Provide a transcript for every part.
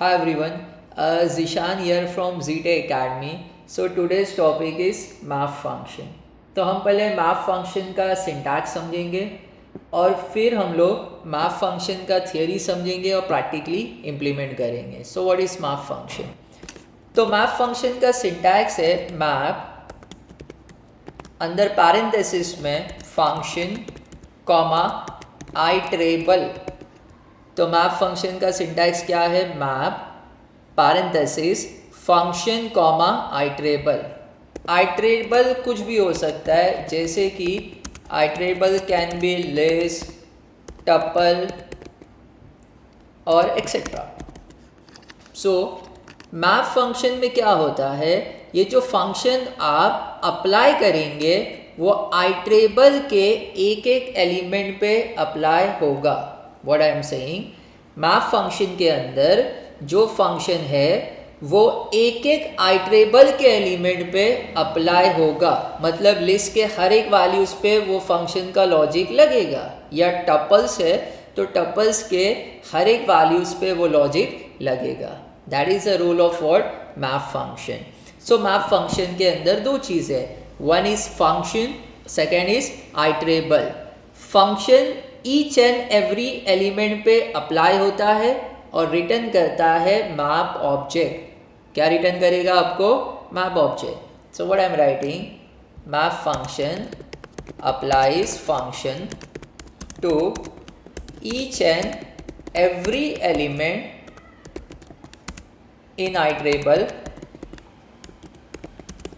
Hi everyone, Zishan here from ZT Academy. So today's topic is map function. तो हम पहले map function का syntax समझेंगे और फिर हम लोग मैप फंक्शन का थियोरी समझेंगे और प्रैक्टिकली इम्प्लीमेंट करेंगे. So what is map function? तो मैप फंक्शन का सिंटैक्स है मैप अंदर पैरेंथेसिस में फंक्शन कॉमा आइटरेबल. तो मैप फंक्शन का सिंटैक्स क्या है? Map parenthesis function comma iterable. Iterable कुछ भी हो सकता है, जैसे कि iterable can be list, tuple और एक्सेट्रा. सो मैप फंक्शन में क्या होता है, ये जो फंक्शन आप अप्लाई करेंगे वो आइटरेबल के एक एक एलिमेंट पे अप्लाई होगा. What I am saying, map function के अंदर जो फंक्शन है वो एक एक आइटरेबल के एलिमेंट पे अप्लाई होगा. मतलब लिस्ट के हर एक वैल्यूज़ पे वो फंक्शन का लॉजिक लगेगा. या टपल्स है तो टपल्स के हर एक वैल्यूज़ पे वो लॉजिक लगेगा. That is the rule of what map function. So map function के अंदर दो चीज़ है, one is function, second is iterable. Function each and every element पे अप्लाई होता है और रिटर्न करता है मैप ऑब्जेक्ट. क्या रिटर्न करेगा आपको? Map object. So what I am writing, map function applies function to each and every element in iterable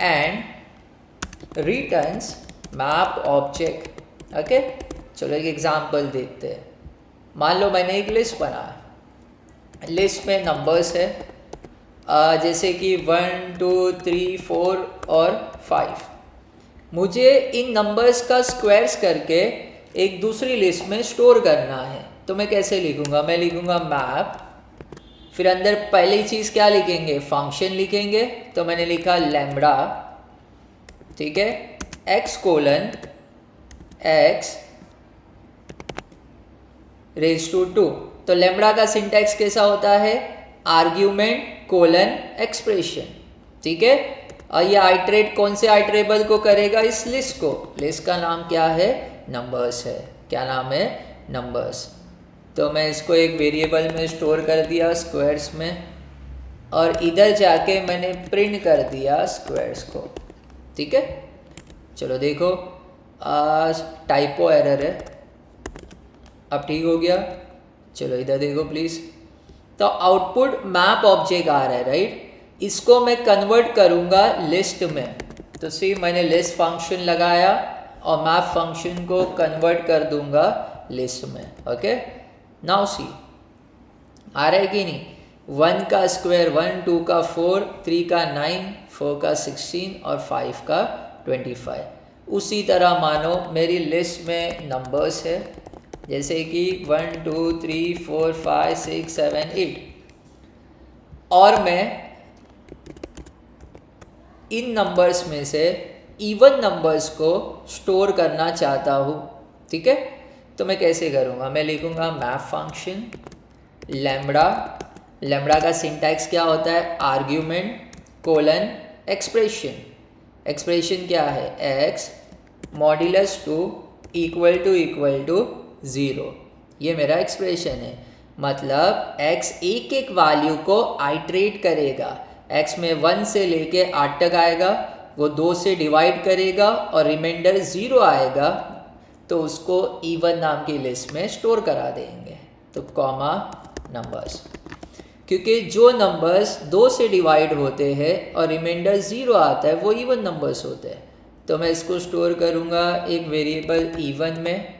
and returns map object. Okay, चलो एक एग्जांपल देखते हैं. मान लो मैंने एक लिस्ट बनाया, लिस्ट में नंबर्स है जैसे कि 1 2 3 4 और 5. मुझे इन नंबर्स का स्क्वायर्स करके एक दूसरी लिस्ट में स्टोर करना है. तो मैं कैसे लिखूँगा? मैं लिखूँगा मैप, फिर अंदर पहली चीज़ क्या लिखेंगे? फंक्शन लिखेंगे. तो मैंने लिखा लैम्बडा, ठीक है, x colon x raise to 2. तो लैम्बडा का सिंटैक्स कैसा होता है? Argument colon expression. ठीक है, और ये आइटरेट कौन से आइटरेबल को करेगा? इस लिस्ट को. लिस्ट का नाम क्या है? नंबर्स है. क्या नाम है? नंबर्स. तो मैं इसको एक वेरिएबल में स्टोर कर दिया स्क्वायर्स में, और इधर जाके मैंने प्रिंट कर दिया स्क्वायर्स को. ठीक है, चलो देखो टाइपो एरर है, अब ठीक हो गया. चलो इधर देखो प्लीज़. तो आउटपुट मैप ऑब्जेक्ट आ रहा है, राइट. इसको मैं कन्वर्ट करूँगा लिस्ट में. तो सी मैंने लिस्ट फंक्शन लगाया और मैप फंक्शन को कन्वर्ट कर दूंगा लिस्ट में. ओके, नाउ सी आ रहा है कि नहीं? 1 का स्क्वायर 1, 2 का 4, 3 का 9, 4 का 16 और 5 का 25. उसी तरह मानो मेरी लिस्ट में नंबर्स है, जैसे कि 1 2 3 4 5 6 7 8, और मैं इन नंबर्स में से इवन नंबर्स को स्टोर करना चाहता हूँ. ठीक है, तो मैं कैसे करूँगा? मैं लिखूँगा मैप फंक्शन लैम्बडा. लैम्बडा का सिंटैक्स क्या होता है? Argument colon expression. एक्सप्रेशन क्या है? x modulus 2 equal to 0. ये मेरा एक्सप्रेशन है. मतलब x एक एक वैल्यू को आइटरेट करेगा. x में 1 से लेके 8 तक आएगा, वो 2 से डिवाइड करेगा और रिमाइंडर 0 आएगा, तो उसको इवन नाम की लिस्ट में स्टोर करा देंगे. तो कॉमा नंबर्स, क्योंकि जो नंबर्स 2 से डिवाइड होते हैं और रिमाइंडर 0 आता है वो इवन नंबर्स होते हैं. तो मैं इसको स्टोर करूँगा एक वेरिएबल इवन में.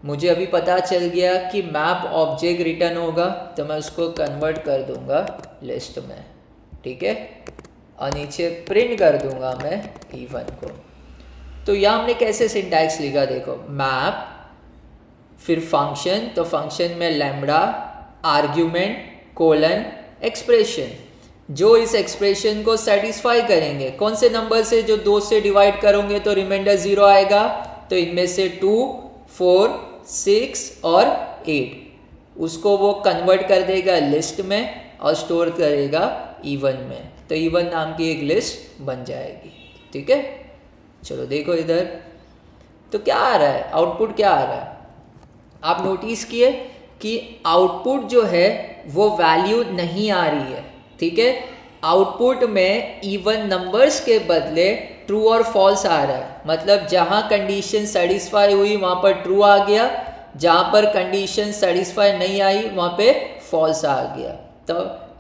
मुझे अभी पता चल गया कि मैप ऑब्जेक्ट रिटर्न होगा, तो मैं उसको कन्वर्ट कर दूंगा लिस्ट में. ठीक है, और नीचे प्रिंट कर दूंगा मैं इवन को. तो यहाँ हमने कैसे सिंटैक्स लिखा देखो, मैप फिर फंक्शन, तो फंक्शन में लैम्बडा आर्ग्यूमेंट कोलन एक्सप्रेशन. जो इस एक्सप्रेशन को सेटिस्फाई करेंगे, कौन से नंबर से? जो 2 से डिवाइड करोगे तो रिमाइंडर 0 आएगा, तो इनमें से 2 4 6 और 8, उसको वो कन्वर्ट कर देगा लिस्ट में और स्टोर करेगा इवन में, तो इवन नाम की एक लिस्ट बन जाएगी। ठीक है, चलो देखो इधर, तो क्या आ रहा है, आउटपुट क्या आ रहा है, आप नोटिस किए कि आउटपुट जो है वो वैल्यू नहीं आ रही है। ठीक है, आउटपुट में इवन नंबर्स के बदले ट्रू और फॉल्स आ रहा है, मतलब जहाँ कंडीशन सेटिस्फाई हुई वहाँ पर ट्रू आ गया, जहाँ पर कंडीशन सेटिस्फाई नहीं आई वहाँ पे फॉल्स आ गया। तो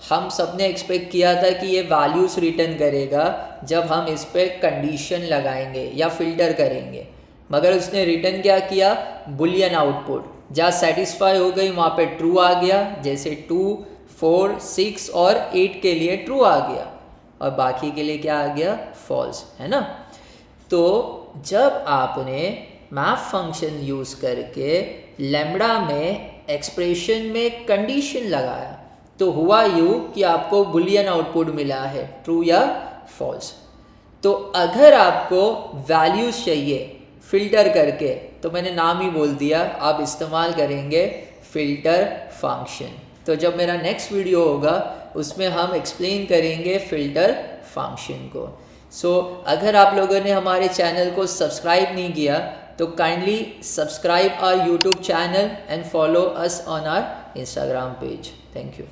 हम सब ने एक्सपेक्ट किया था कि ये वैल्यूज़ रिटर्न करेगा जब हम इस पर कंडीशन लगाएंगे या फिल्टर करेंगे, मगर उसने रिटर्न क्या किया, बुलियन आउटपुट। जहाँ सेटिस्फाई हो गई वहाँ पे ट्रू आ गया, जैसे 2, 4, 6 और 8 के लिए ट्रू आ गया, और बाकी के लिए क्या आ गया, फॉल्स, है ना। तो जब आपने मैप फंक्शन यूज़ करके लैम्ब्डा में एक्सप्रेशन में कंडीशन लगाया तो हुआ यूँ कि आपको बुलियन आउटपुट मिला है, ट्रू या फॉल्स। तो अगर आपको वैल्यूज़ चाहिए फ़िल्टर करके, तो मैंने नाम ही बोल दिया, आप इस्तेमाल करेंगे फ़िल्टर फंक्शन। तो जब मेरा नेक्स्ट वीडियो होगा उसमें हम एक्सप्लेन करेंगे फ़िल्टर फंक्शन को। सो अगर आप लोगों ने हमारे चैनल को सब्सक्राइब नहीं किया तो kindly subscribe our YouTube channel and follow us on our Instagram page. Thank you.